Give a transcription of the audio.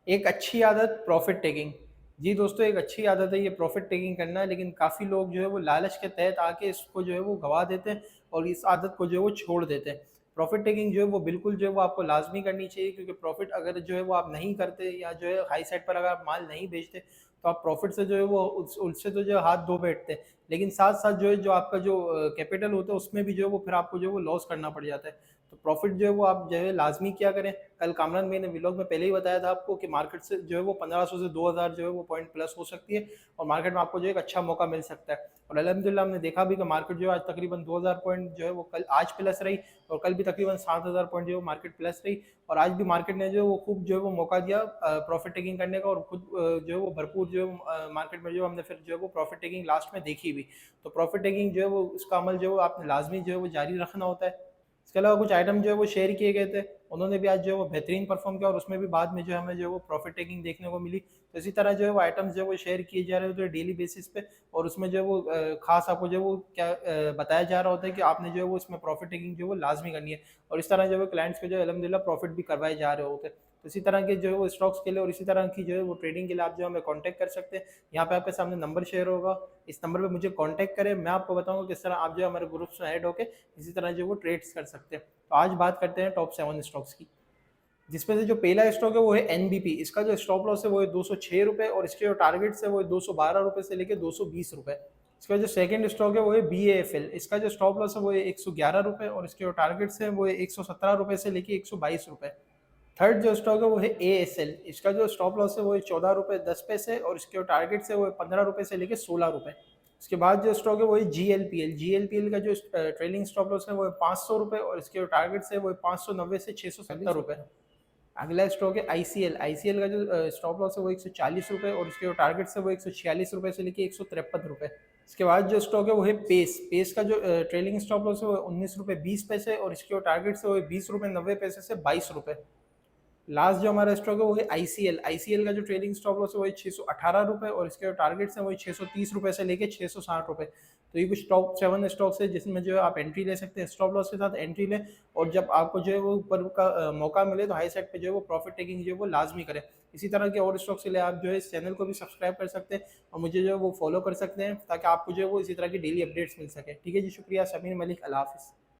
एक अच्छी आदत प्रॉफिट टेकिंग। जी दोस्तों, एक अच्छी आदत है ये प्रॉफिट टेकिंग करना है, लेकिन काफ़ी लोग जो है वो लालच के तहत आके इसको जो है वो गवा देते हैं और इस आदत को जो है वो छोड़ देते हैं। प्रॉफिट टेकिंग जो है वो बिल्कुल जो है वो आपको लाज़मी करनी चाहिए, क्योंकि प्रॉफिट अगर जो है वो आप नहीं करते या जो है हाई साइड पर अगर आप माल नहीं बेचते, तो आप प्रॉफिट से जो है वो उससे तो जो है हाथ धो बैठते हैं। लेकिन साथ-साथ जो है जो आपका जो कैपिटल होता है उसमें भी जो है वो फिर आपको जो है वो लॉस करना पड़ जाता है। तो प्रॉफिट जो है वो आप जो है लाज़मी क्या करें। कल कामरान भाई ने व्लॉग में पहले ही बताया था आपको कि मार्केट से जो है वो 1500 से 2000 जो है वो पॉइंट प्लस हो सकती है और मार्केट में आपको जो है एक अच्छा मौका मिल सकता है। और अल्हम्दुलिल्लाह हमने देखा भी कि मार्केट जो है आज तकरीबन 2000 पॉइंट जो है वो कल आज प्लस रही और कल भी तकरीबन 7000 पॉइंट जो है मार्केट प्लस रही। और आज भी मार्केट ने जो है वो खूब जो है वो मौका दिया प्रॉफिट टेकिंग करने का, और खुद जो है वो भरपूर जो है मार्केट में जो हमने फिर जो है वो प्रॉफिट टेकिंग लास्ट में देखी भी। तो प्रॉफिट टेकिंग जो है वो उसका अमल जो है वो आपने लाजमी जो है वो जारी रखना होता है। इसके अलावा कुछ आइटम जो है वो शेयर किए गए थे, उन्होंने भी आज जो है वो बेहतरीन परफॉर्म किया और उसमें भी बाद में जो है हमें जो है वो प्रॉफिट टेकिंग देखने को मिली। तो इसी तरह जो है वो आइटम्स जो है वो शेयर किए जा रहे होते हैं डेली बेसिस पे, और उसमें जो है वो खास आपको जो है वो क्या बताया जा रहा होता है कि आपने जो है वो इसमें प्रॉफिट टेकिंग जो है वो लाजमी करनी है। और इस तरह जो है क्लाइंट्स को जो है अल्हम्दुलिल्लाह प्रॉफिट भी करवाए जा रहे होते हैं। तो इसी तरह के जो है वो स्टॉक्स के लिए और इसी तरह की जो है वो ट्रेडिंग के लिए आप जो हमें कांटेक्ट कर सकते हैं। यहाँ पे आपके सामने नंबर शेयर होगा, इस नंबर पे मुझे कांटेक्ट करें, मैं आपको बताऊंगा किस तरह आप जो है हमारे ग्रुप्स में ऐड होकर इसी तरह जो वो ट्रेड्स कर सकते हैं। तो आज बात करते हैं टॉप 7 स्टॉक्स की, जिसमें से जो पहला स्टॉक है वो है एनबीपी। इसका जो स्टॉप लॉस है वो है 206 रुपये और इसके जो टारगेट्स है वो है 212 रुपये से लेकर 220 रुपये। इसका जो सेकंड स्टॉक है वो है बीएएफएल। इसका जो स्टॉप लॉस है वो है 111 रुपये और इसके जो टारगेट्स है वो है 117 रुपये से लेकर 122 रुपये। थर्ड जो स्टॉक है वो है एएसएल। इसका जो स्टॉप लॉस है वो है 14 रुपये 10 पैसे और इसके जो टारगेट्स है वो है 15 रुपये से लेकर 16 रुपये। इसके बाद जो स्टॉक है वो है जीएलपीएल। जीएलपीएल का जो ट्रेलिंग स्टॉप लॉस है वो है 500 रुपये और इसके जो टारगेट्स है वो है 590 से 670 रुपये। अगला स्टॉक है आईसीएल। आईसीएल का जो स्टॉप लॉस है वो 140 रुपये और इसके जो टारगेट्स है वो 146 रुपये से लेकर 153 रुपये। इसके बाद जो स्टॉक है वो है पेस। पेस का जो ट्रेलिंग स्टॉप लॉस है वो 19 रुपये 20 पैसे और इसके जो टारगेट्स है वो 20 रुपये 90 पैसे से 22 रुपये। लास्ट जो हमारा स्टॉक है वो है आईसीएल। आईसीएल का जो ट्रेडिंग स्टॉप लॉस है वो है 618 रुपये और इसके जो टारगेट्स हैं वो 630 रुपये से लेके 660 रुपये। तो ये कुछ टॉप 7 स्टॉक्स है जिसमें जो है आप एंट्री ले सकते हैं, स्टॉप लॉस के साथ एंट्री लें। और जब आपको जो है वो ऊपर का मौका मिले तो हाई साइड पे जो है वो प्रॉफिट टेकिंग जो है वो लाजमी करें। इसी तरह के और स्टॉक्स के लिए आप जो है इस चैनल को भी सब्सक्राइब कर सकते हैं और मुझे जो है वो फॉलो कर सकते हैं, ताकि आपको जो है वो इसी तरह की डेली अपडेट्स मिल सके। ठीक है जी, शुक्रिया। समीर मलिक, अल्लाह हाफिज़।